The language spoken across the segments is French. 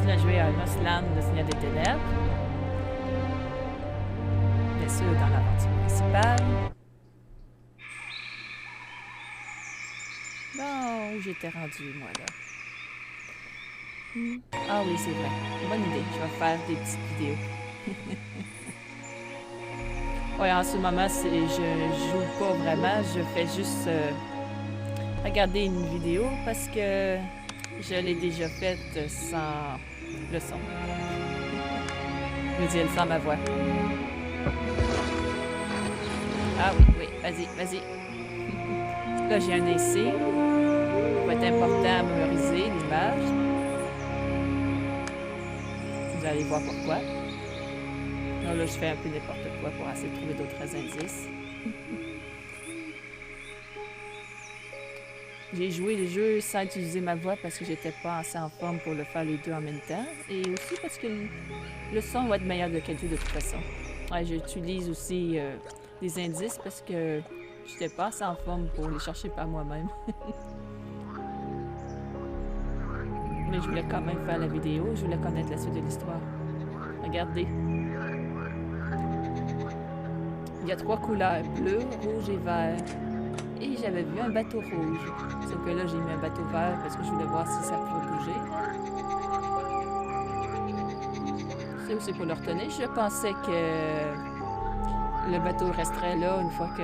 continue à jouer à Nosland, le Seigneur des Ténèbres. Bien sûr, dans l'aventure principale. Bon, où j'étais rendu, moi, là? Ah oui, c'est vrai. Bonne idée. Je vais faire des petites vidéos. Ouais, en ce moment, je joue pas vraiment. Je fais juste regarder une vidéo parce que je l'ai déjà faite sans le son. Je veux dire, sans ma voix. Ah oui, oui. Vas-y, vas-y. Là, j'ai un essai. Il va être important à mémoriser l'image. Vous allez voir pourquoi. Là, je fais un peu n'importe quoi pour essayer de trouver d'autres indices. J'ai joué le jeu sans utiliser ma voix parce que j'étais pas assez en forme pour le faire les deux en même temps. Et aussi parce que le son va être meilleur de qualité de toute façon. Ouais, j'utilise aussi des indices parce que j'étais pas assez en forme pour les chercher par moi-même. Mais je voulais quand même faire la vidéo, je voulais connaître la suite de l'histoire. Regardez. Il y a 3 couleurs, bleu, rouge et vert. Et j'avais vu un bateau rouge. Sauf que là, j'ai mis un bateau vert parce que je voulais voir si ça pouvait bouger. C'est aussi pour le retenir. Je pensais que le bateau resterait là une fois que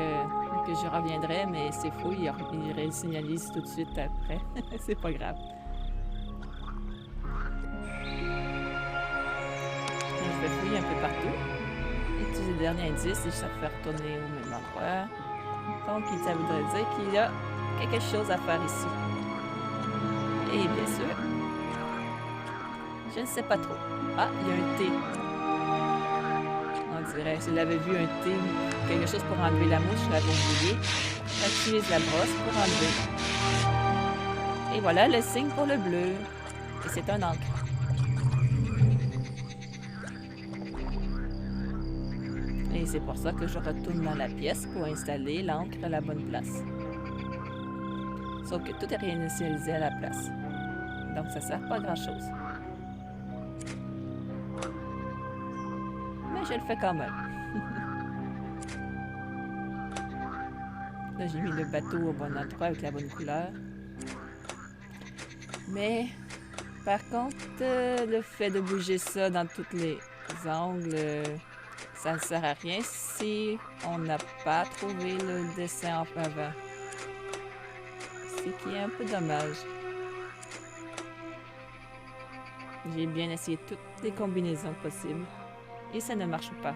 je reviendrais, mais c'est fou, il signalise tout de suite après. C'est pas grave. Je vais fouiller un peu partout. Utiliser le dernier indice et ça fait retourner au même endroit. Donc, ça voudrait dire qu'il y a quelque chose à faire ici. Et bien sûr, je ne sais pas trop. Ah, il y a un thé. On dirait, je l'avais vu un thé, quelque chose pour enlever la mouche, je l'avais oublié. J'utilise la brosse pour enlever. Et voilà le signe pour le bleu. Et c'est un encre. Et c'est pour ça que je retourne dans la pièce pour installer l'encre à la bonne place. Sauf que tout est réinitialisé à la place. Donc ça sert pas à grand chose. Mais je le fais quand même. Là, j'ai mis le bateau au bon endroit avec la bonne couleur. Mais, par contre, le fait de bouger ça dans tous les angles, ça ne sert à rien si on n'a pas trouvé le dessin en avant. Ce qui est un peu dommage. J'ai bien essayé toutes les combinaisons possibles. Et ça ne marche pas.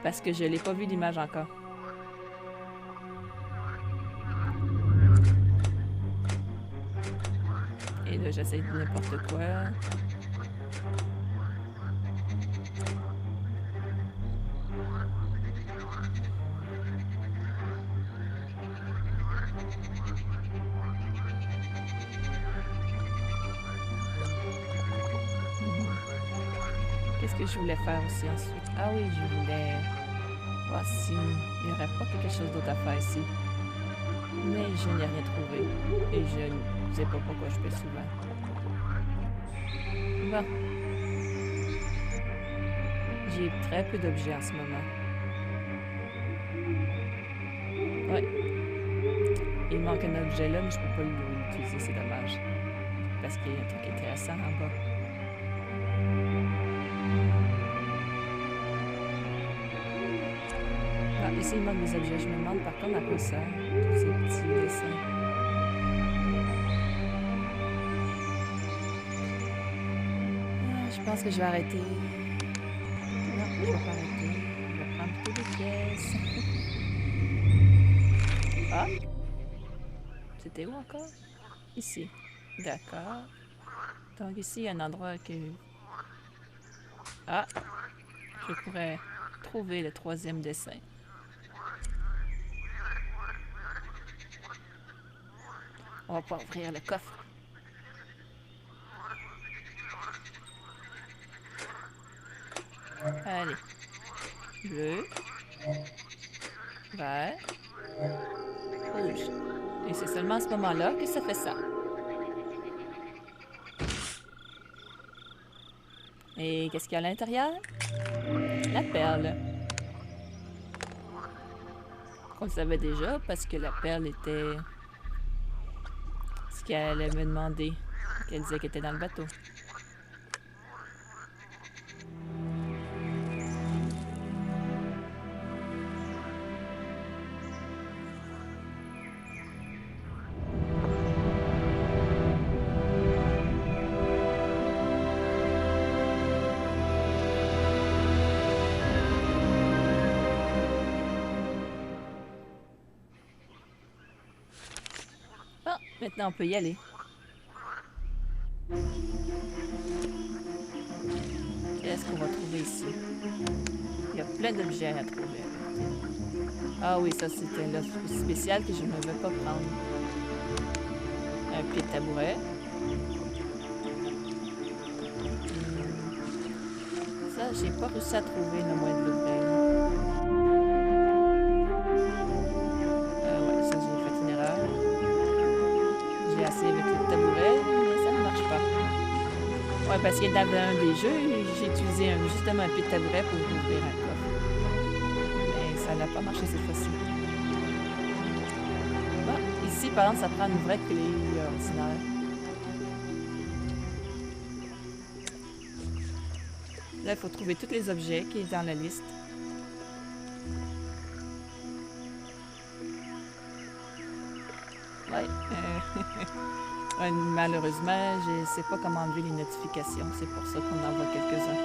Parce que je l'ai pas vu l'image encore. Et là, j'essaie de n'importe quoi. Qu'est-ce que je voulais faire aussi ensuite? Ah oui, je voulais voir s'il n'y aurait pas quelque chose d'autre à faire ici. Mais je n'ai rien trouvé. Et je ne sais pas pourquoi je fais souvent. Bon. J'ai très peu d'objets en ce moment. Ouais. Il manque un objet là, mais je peux pas l'utiliser, c'est dommage. Parce qu'il y a un truc intéressant en bas. Ah, ici, il manque des objets. Je me demande par contre à quoi ça, tous ces petits dessins. Ah, je pense que je vais arrêter. Non, je vais pas arrêter. Je vais prendre toutes les pièces. Ah! C'était où encore? Ici. D'accord. Donc ici, il y a un endroit que... Ah! Je pourrais trouver le 3e dessin. On va pouvoir ouvrir le coffre. Allez. Bleu. Vert. Rouge. Et c'est seulement à ce moment-là que ça fait ça. Et qu'est-ce qu'il y a à l'intérieur? La perle. On le savait déjà parce que la perle était ce qu'elle allait me demander. Qu'elle disait qu'elle était dans le bateau. Bon, maintenant on peut y aller. Qu'est-ce qu'on va trouver ici? Il y a plein d'objets à trouver. Ah oui, ça c'était l'offre spéciale que je ne vais pas prendre. Un pied de tabouret. Ça, j'ai pas réussi à trouver le moyen de l'ouvrir. Ouais, ça j'ai fait une erreur. J'ai essayé avec le tabouret, mais ça ne marche pas. Ouais, parce que dans un des jeux, j'ai utilisé justement un pied de tabouret pour ouvrir un coffre. Mais ça n'a pas marché cette fois-ci. Bon, ici, par exemple, ça prend une vraie clé ordinaire. Là, il faut trouver tous les objets qui sont dans la liste. Ouais. Ouais, malheureusement, je ne sais pas comment enlever les notifications. C'est pour ça qu'on en voit quelques-uns.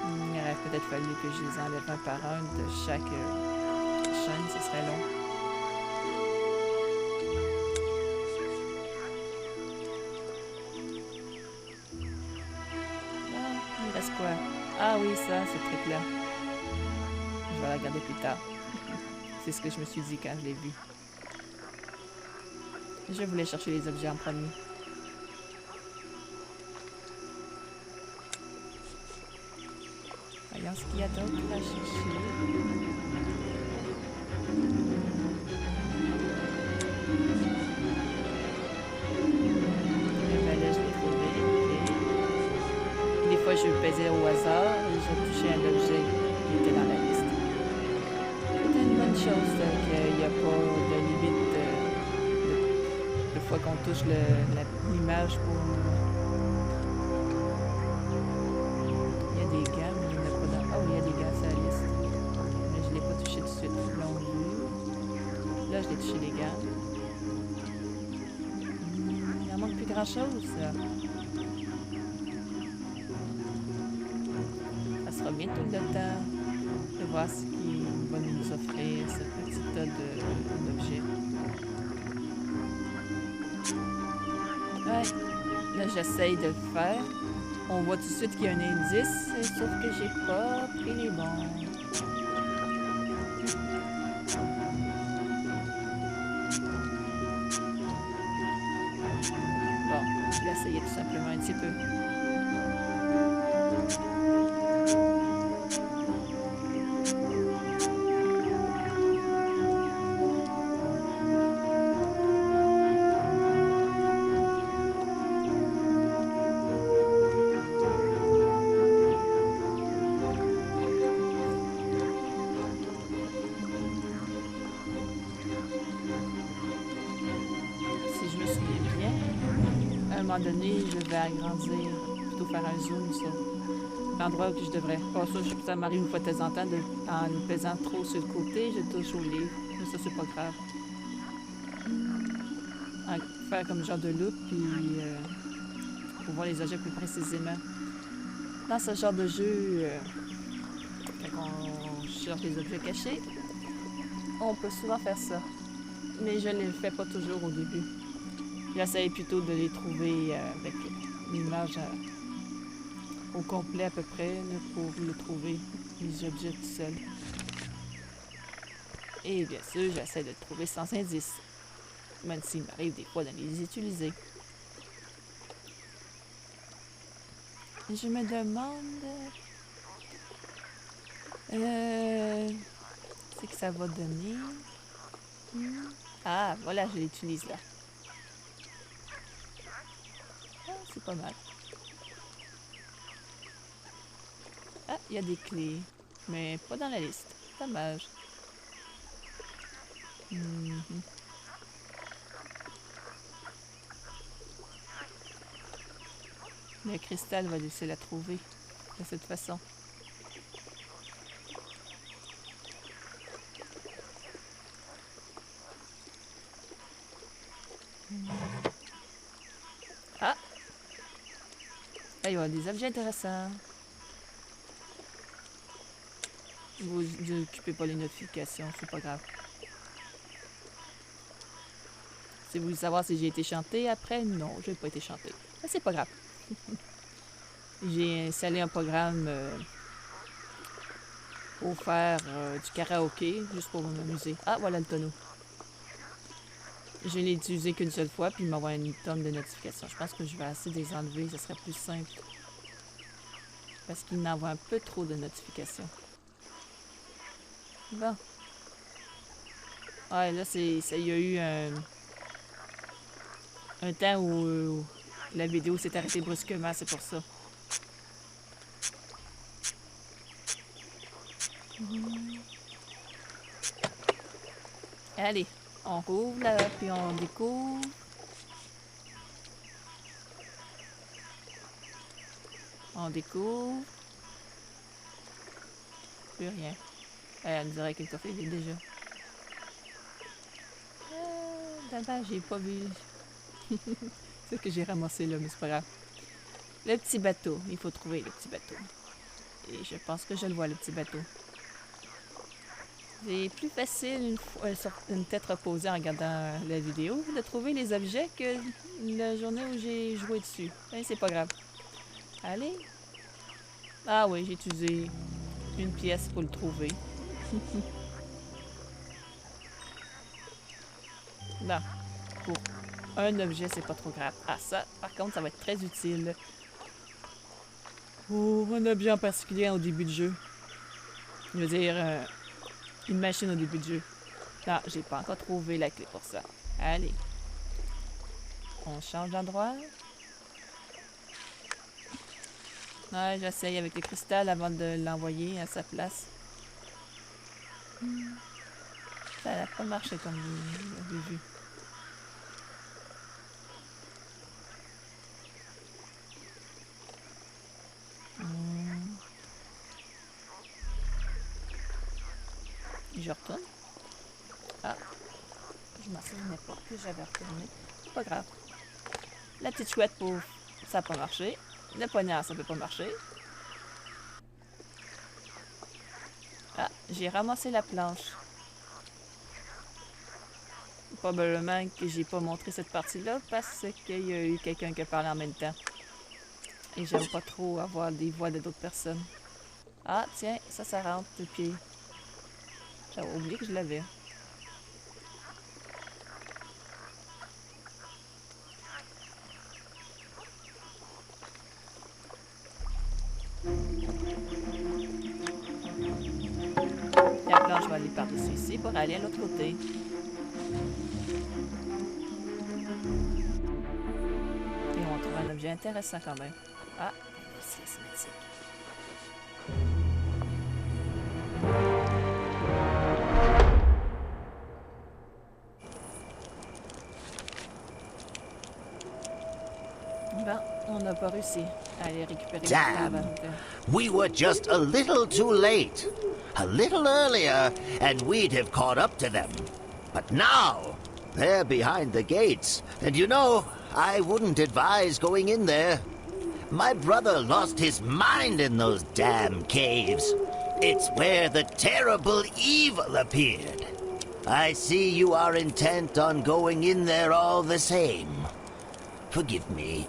Il aurait peut-être fallu que je les enlève un par un de chaque chaîne. Ce serait long. Il reste quoi? Ah oui, ça, ce truc-là. Je vais la regarder plus tard. C'est ce que je me suis dit quand je l'ai vu. Je voulais chercher les objets en premier. Voyons ce qu'il y a d'autre à chercher. Ben là, je l'ai trouvé. Okay. Des fois, je pesais au hasard et je touchais un objet qui était dans la liste. C'est une bonne chose qu'il n'y a pas de limite de fois qu'on touche l'image pour... Il y a des gants, mais il n'y en a pas dans... Oh, il y a des gants sur la liste. Mais je ne l'ai pas touché tout de suite. Là, je l'ai touché les gants. Il en manque plus grand-chose. Ça sera bientôt le temps de voir ce qu'il va nous offrir, ce petit tas d'objets. Ouais, là j'essaye de le faire. On voit tout de suite qu'il y a un indice, sauf que j'ai pas pris les bons. Bon, je vais essayer tout simplement un petit peu. Donné, je vais agrandir, plutôt faire un zoom sur l'endroit où je devrais. Pas ça, ça m'arrive une fois de temps en temps, en le pesant trop sur le côté, je touche au livre. Mais ça, c'est pas grave. Faire comme genre de loupe, puis pour voir les objets plus précisément. Dans ce genre de jeu, quand on cherche des objets cachés, on peut souvent faire ça. Mais je ne le fais pas toujours au début. J'essaye plutôt de les trouver avec l'image au complet à peu près pour le trouver, les objets tout seuls. Et bien sûr, j'essaie de le trouver sans indice, même s'il m'arrive des fois de les utiliser. Je me demande... c'est que ça va donner... Ah, voilà, je l'utilise là. c'est pas mal. Ah, il y a des clés. Mais pas dans la liste. Dommage. Le cristal va laisser la trouver de cette façon. Ah! Là, il y a des objets intéressants. Vous occupez pas les notifications, c'est pas grave. Si vous voulez savoir si j'ai été chanté après, non, j'ai pas été chanté. Mais c'est pas grave. J'ai installé un programme pour faire du karaoké, juste pour m'amuser. Ah, voilà le tonneau. Je l'ai utilisé qu'une seule fois, puis il m'envoie une tonne de notifications. Je pense que je vais essayer de les enlever, ce serait plus simple. Parce qu'il m'envoie un peu trop de notifications. Bon. Ouais, là, il y a eu un temps où la vidéo s'est arrêtée brusquement, c'est pour ça. Allez, on rouvre là, puis on découvre. On découvre. Plus rien. On dirait que le coffre est vide déjà. D'abord, j'ai pas vu. C'est ce que j'ai ramassé là, mais c'est pas grave. Le petit bateau. Il faut trouver le petit bateau. Et je pense que je le vois, le petit bateau. C'est plus facile une tête reposée en regardant la vidéo de trouver les objets que la journée où j'ai joué dessus. Mais c'est pas grave. Allez. Ah oui, j'ai utilisé une pièce pour le trouver. Non. Pour un objet, c'est pas trop grave. Ah ça, par contre, ça va être très utile. Pour un objet en particulier au début du jeu. Je veux dire, une machine au début du jeu. Non, j'ai pas encore trouvé la clé pour ça. Allez. On change d'endroit. Ouais, j'essaye avec le cristal avant de l'envoyer à sa place. Ça n'a pas marché comme vous avez vu. Je retourne. Ah, je m'en souvenais pas que j'avais retourné. Pas grave. La petite chouette, pour ça n'a pas marché. Le poignard, ça peut pas marcher. Ah, j'ai ramassé la planche. Probablement que j'ai pas montré cette partie-là parce qu'il y a eu quelqu'un qui a parlé en même temps. Et j'aime pas trop avoir des voix de d'autres personnes. Ah, tiens, ça rentre, le pied. J'avais oublié que je l'avais. La planche va aller par-dessus ici pour aller à l'autre côté. Et on trouve un objet intéressant quand même. Ah, c'est asthmatique. Bon, on n'a pas réussi à aller récupérer Damn! We were just a little too late. A little earlier, and we'd have caught up to them. But now, they're behind the gates. And you know, I wouldn't advise going in there. My brother lost his mind in those damn caves. It's where the terrible evil appeared. I see you are intent on going in there all the same. Forgive me,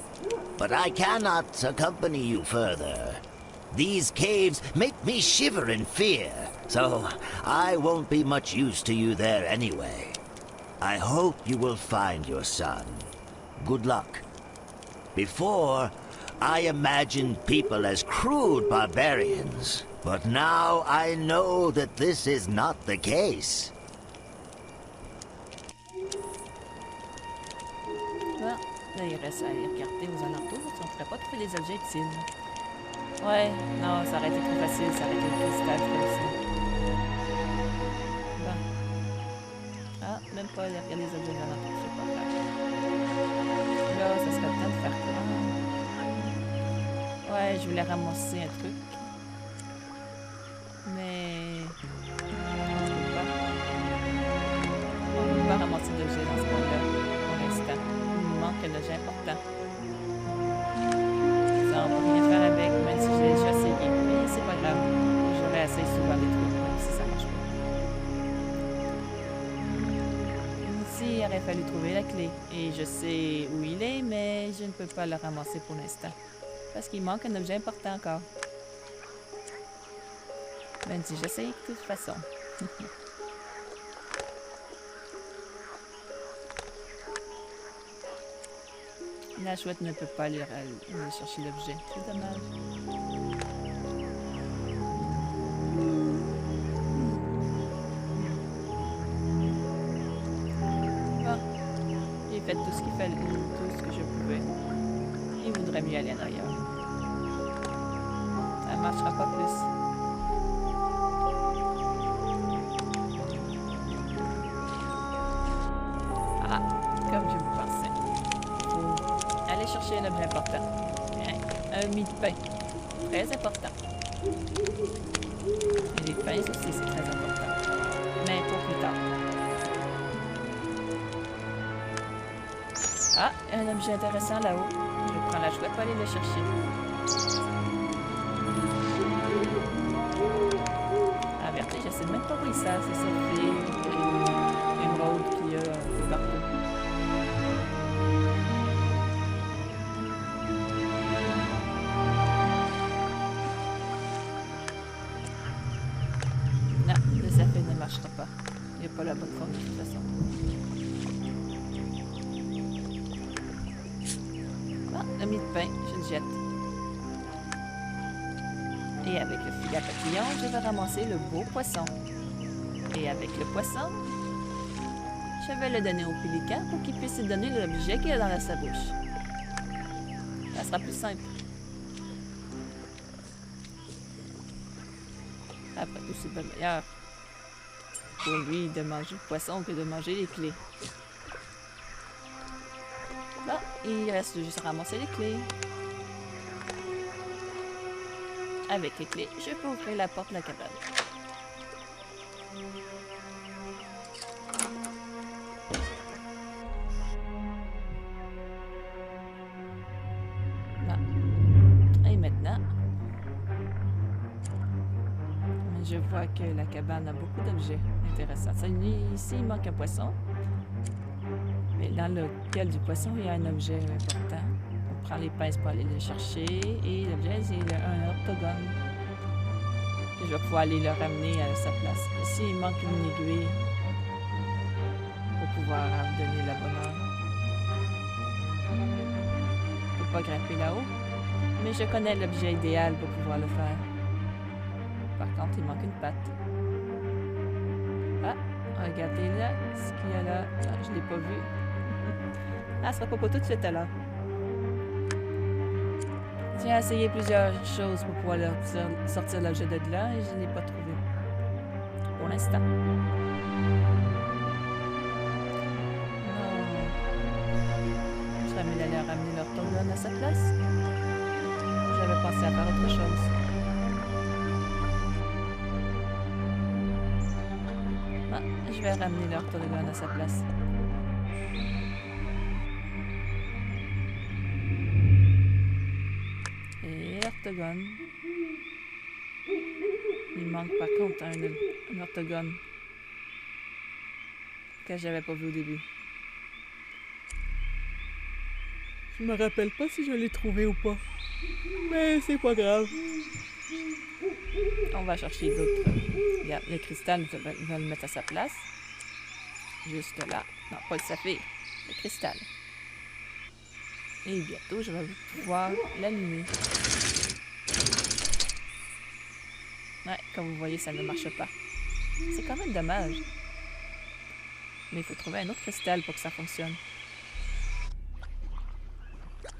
but I cannot accompany you further. These caves make me shiver in fear, so I won't be much use to you there anyway. I hope you will find your son. Good luck. Before, I imagined people as crude barbarians, but now I know that this is not the case. Là, il reste à aller regarder aux alentours si on ne pourrait pas trouver des objets utiles. Ouais, non, ça aurait été trop facile, ça aurait été le cristal comme ça. Bon. Ah, même pas aller regarder les objets aux alentours, je sais pas faire. Là, ça serait le temps de faire quoi? Ouais, je voulais ramasser un truc. Mais... On ne peut pas ramasser d'objets dans ce coin-là, pour l'instant. Il nous manque un objet important. Ça, on peut rien faire avec, même si je l'ai déjà essayé. Mais c'est pas grave. J'aurais essayé souvent des trucs, même si ça marche pas. Ici, il aurait fallu trouver la clé. Et je sais où il est, mais je ne peux pas le ramasser pour l'instant. Parce qu'il manque un objet important encore. Même si j'essaye de toute façon. La chouette ne peut pas aller chercher l'objet. C'est dommage. Bon. J'ai fait tout ce qu'il fallait, tout ce que je pouvais. Il voudrait mieux aller en arrière. Ça ne marchera pas plus. Ah, comme je vous pensais. Aller chercher un objet important. Un mie de pain. Très important. Et les pains aussi, c'est très important. Mais pour plus tard. Ah, un objet intéressant là-haut. Je prends la chouette pour aller le chercher. En vérité, je sais même pas où il sert. C'est ça, émeraude qu'il y a un peu partout. Ne marchera pas. Il n'y a pas la bonne forme de toute façon. Ah, le mie de pain, je le jette. Et avec le filet à papillon, je vais ramasser le beau poisson. Et avec le poisson, je vais le donner au pélican pour qu'il puisse se donner l'objet qu'il a dans sa bouche. Ça sera plus simple. Après tout, c'est bien meilleur pour lui de manger le poisson que de manger les clés. Bon, il reste juste à ramasser les clés. Avec les clés, je peux ouvrir la porte de la cabane. Bon. Et maintenant, je vois que la cabane a beaucoup d'objets intéressants. Ici, il manque un poisson. Mais dans le pied du poisson, il y a un objet important. On prend les pinces pour aller le chercher. Et l'objet, c'est un octogone. Que je vais pouvoir aller le ramener à sa place. Ici, il manque une aiguille pour pouvoir donner la bonne heure. Je ne peux pas grimper là-haut. Mais je connais l'objet idéal pour pouvoir le faire. Par contre, il manque une patte. Ah, regardez là, ce qu'il y a là. Ah, je ne l'ai pas vu. Ah, ce sera pas tout de suite alors. J'ai essayé plusieurs choses pour pouvoir sortir l'objet de là et je ne l'ai pas trouvé. Pour l'instant. Je serais mieux d'aller ramener leur tourne à sa place. J'avais pensé à faire autre chose. Je vais ramener leur Octogone à sa place. Et l'Octogone. Il manque par contre un Octogone que j'avais pas vu au début. Je me rappelle pas si je l'ai trouvé ou pas. Mais c'est pas grave. On va chercher d'autres. Regarde, le cristal, je vais le mettre à sa place. Juste là. Non, pas le saphir. Le cristal. Et bientôt, je vais pouvoir l'allumer. Ouais, comme vous voyez, ça ne marche pas. C'est quand même dommage. Mais il faut trouver un autre cristal pour que ça fonctionne.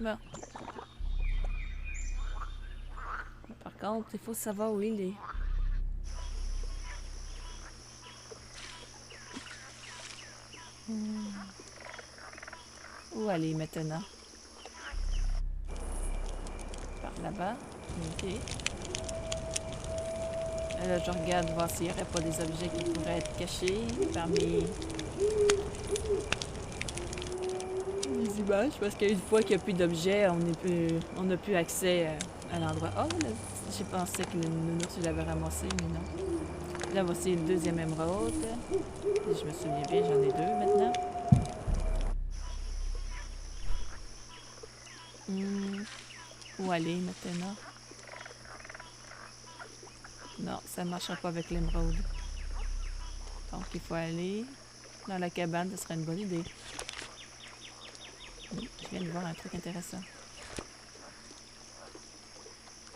Bon. Par contre, il faut savoir où il est. Où aller maintenant? Par là-bas. Ok. Là, je regarde voir s'il n'y aurait pas des objets qui pourraient être cachés parmi les images. Parce qu'une fois qu'il n'y a plus d'objets, on n'a plus accès à l'endroit. Oh, là, j'ai pensé que le nounours, je l'avais ramassé, mais non. Là, voici le deuxième émeraude. Si je me souviens bien, j'en ai deux maintenant. Où aller maintenant? Non, ça ne marchera pas avec l'émeraude. Donc, il faut aller dans la cabane, ce serait une bonne idée. Je viens de voir un truc intéressant.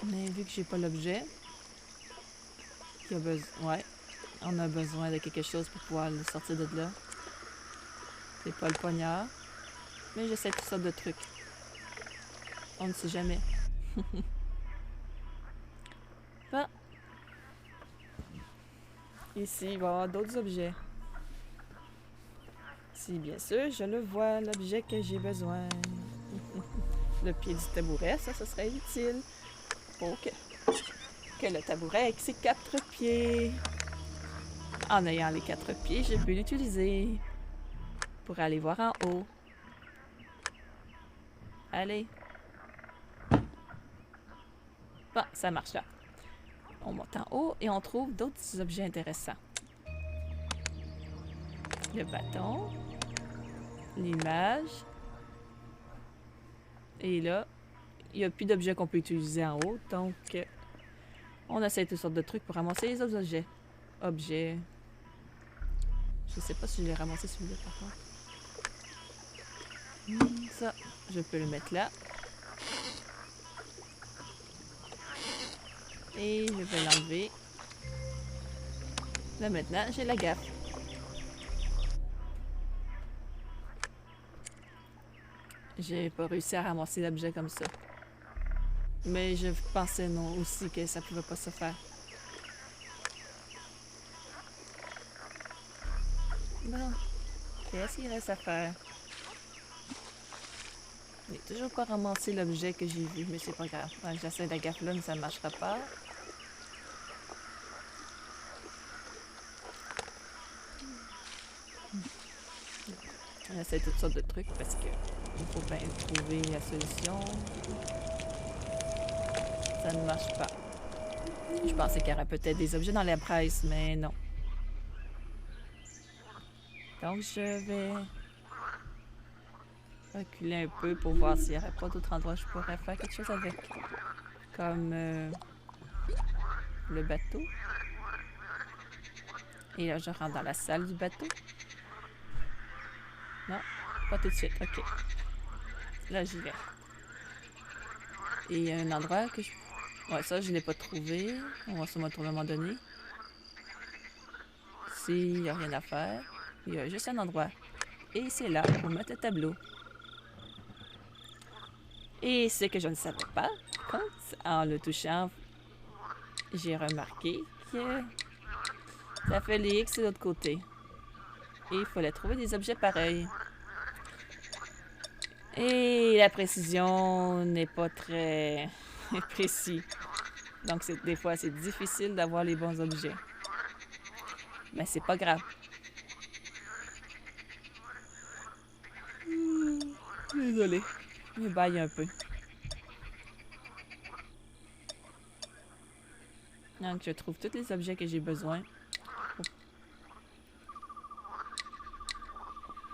Mais vu que j'ai pas l'objet, ouais, on a besoin de quelque chose pour pouvoir le sortir de là. C'est pas le poignard, mais j'essaie toutes sortes de trucs. On ne sait jamais. Bon. Ici, il va y avoir d'autres objets. Si, bien sûr, je le vois, l'objet que j'ai besoin. Le pied du tabouret, ça serait utile. Pour que le tabouret ait ses 4 pieds. En ayant les 4 pieds, je peux l'utiliser pour aller voir en haut. Allez. Bon, ça marche là. On monte en haut et on trouve d'autres objets intéressants. Le bâton. L'image. Et là, il n'y a plus d'objets qu'on peut utiliser en haut, donc on essaie toutes sortes de trucs pour ramasser les autres objets. Je sais pas si je l'ai ramassé celui-là par contre. Ça, je peux le mettre là. Et je vais l'enlever. Là maintenant, j'ai la gaffe. J'ai pas réussi à ramasser l'objet comme ça. Mais je pensais non aussi que ça pouvait pas se faire. Bon. Qu'est-ce qu'il reste à faire? Je n'ai toujours pas ramassé l'objet que j'ai vu, mais c'est pas grave. Ouais, j'essaie la gaffe là, mais ça ne marchera pas. J'essaie toutes sortes de trucs parce que il faut bien trouver la solution. Ça ne marche pas. Je pensais qu'il y aurait peut-être des objets dans la presse, mais non. Donc je vais reculer un peu pour voir s'il n'y aurait pas d'autres endroits où je pourrais faire quelque chose avec. Comme le bateau. Et là, je rentre dans la salle du bateau. Non, pas tout de suite. Ok. Là, j'y vais. Et il y a un endroit que je... Ouais, ça, je ne l'ai pas trouvé. On va sûrement trouver à un moment donné. S'il n'y a rien à faire, il y a juste un endroit. Et c'est là pour mettre le tableau. Et ce que je ne savais pas, en le touchant, j'ai remarqué que ça fait les X de l'autre côté. Et il fallait trouver des objets pareils. Et la précision n'est pas très précis. Donc des fois, c'est difficile d'avoir les bons objets. Mais c'est pas grave. Désolée. Je baille un peu. Donc, je trouve tous les objets que j'ai besoin.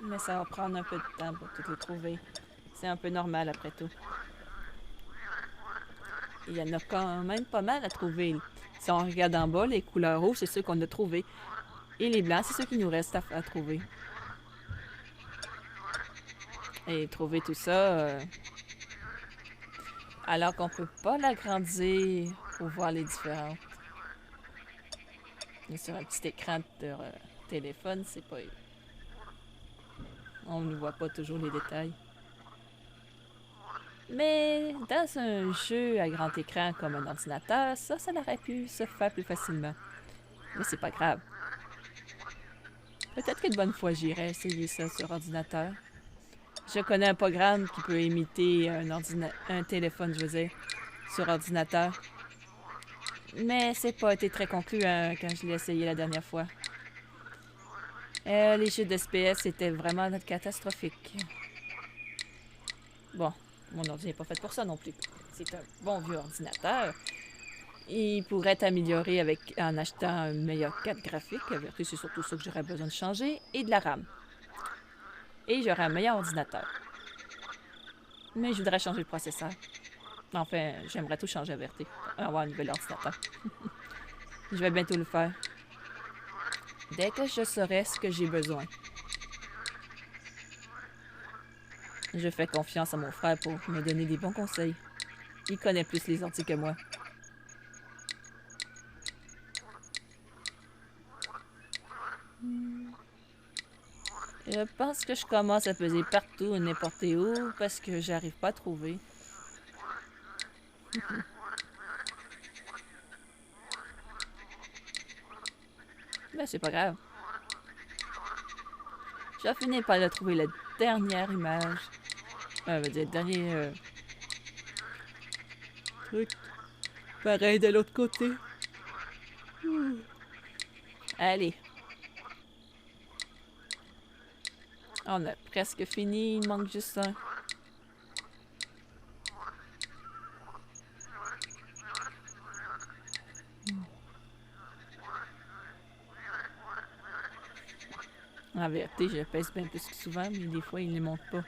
Mais ça va prendre un peu de temps pour tous les trouver. C'est un peu normal après tout. Il y en a quand même pas mal à trouver. Si on regarde en bas, les couleurs rouges, c'est ceux qu'on a trouvés. Et les blancs, c'est ceux qui nous restent à trouver. Et trouver tout ça... alors qu'on peut pas l'agrandir pour voir les différences. Mais sur un petit écran de téléphone, c'est pas... On ne voit pas toujours les détails. Mais dans un jeu à grand écran comme un ordinateur, ça aurait pu se faire plus facilement. Mais c'est pas grave. Peut-être qu'une bonne fois, j'irai essayer ça sur ordinateur. Je connais un programme qui peut imiter un téléphone, je veux dire, sur ordinateur. Mais c'est pas été très concluant quand je l'ai essayé la dernière fois. Les jeux d'SPS étaient vraiment catastrophiques. Bon, mon ordi n'est pas fait pour ça non plus. C'est un bon vieux ordinateur. Il pourrait être amélioré en achetant une meilleure carte graphique. C'est surtout ça que j'aurais besoin de changer. Et de la RAM. Et j'aurais un meilleur ordinateur. Mais je voudrais changer le processeur. Enfin, j'aimerais tout changer à vérité. Avoir un nouvel ordinateur. Je vais bientôt le faire. Dès que je saurai ce que j'ai besoin. Je fais confiance à mon frère pour me donner des bons conseils. Il connaît plus les ordi que moi. Je pense que je commence à peser partout, n'importe où, parce que j'arrive pas à trouver. Mais c'est pas grave. Je vais finir par trouver la dernière image. Je veux dire, dernier truc. Pareil de l'autre côté. Allez. On a presque fini, il manque juste un. En vérité, je pèse bien plus que souvent, mais des fois, il ne les monte pas.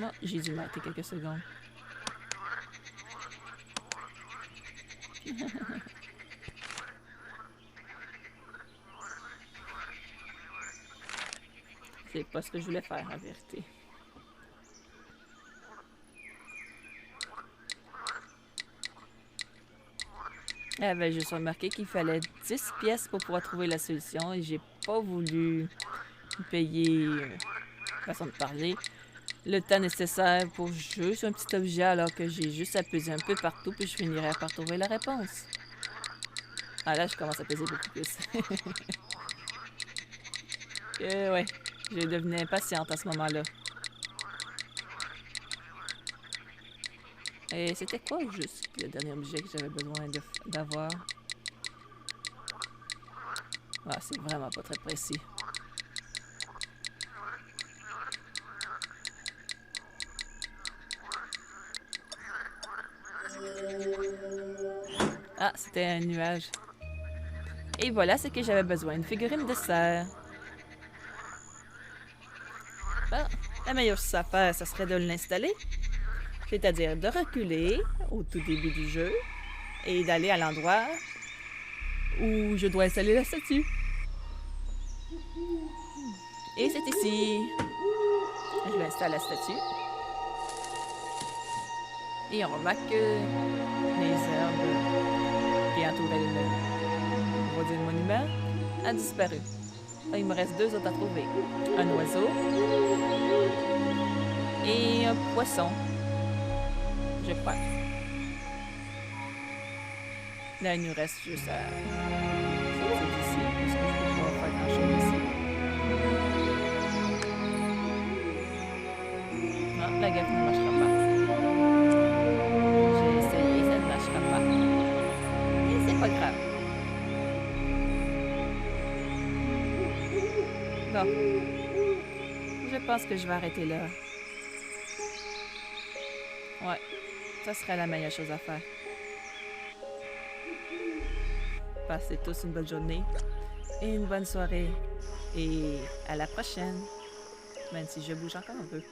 Oh, j'ai dû m'arrêter quelques secondes. C'est pas ce que je voulais faire, en vérité. J'avais juste remarqué qu'il fallait 10 pièces pour pouvoir trouver la solution et j'ai pas voulu payer, façon de parler, le temps nécessaire pour juste un petit objet alors que j'ai juste à peser un peu partout puis je finirais par trouver la réponse. Ah là, je commence à peser beaucoup plus. Ouais, je devenais impatiente à ce moment-là. Et c'était quoi juste le dernier objet que j'avais besoin d'avoir? Ah, c'est vraiment pas très précis. Ah, c'était un nuage. Et voilà ce que j'avais besoin, une figurine de serre. Bon, la meilleure chose à faire, ça serait de l'installer. C'est-à-dire de reculer au tout début du jeu et d'aller à l'endroit où je dois installer la statue. Et c'est ici. Je installe la statue. Et on remarque que les herbes qui entouraient le monument a disparu. Il me reste 2 autres à trouver. Un oiseau et un poisson. Je crois. Là, il nous reste juste à sortir d'ici, parce que je peux pas faire grand-chose ici. Non, la gaffe ne marchera pas. J'ai essayé, ça ne marchera pas. Mais c'est pas grave. Bon. Je pense que je vais arrêter là. Ouais. Ça serait la meilleure chose à faire. Passez tous une bonne journée et une bonne soirée. Et à la prochaine. Même si je bouge encore un peu.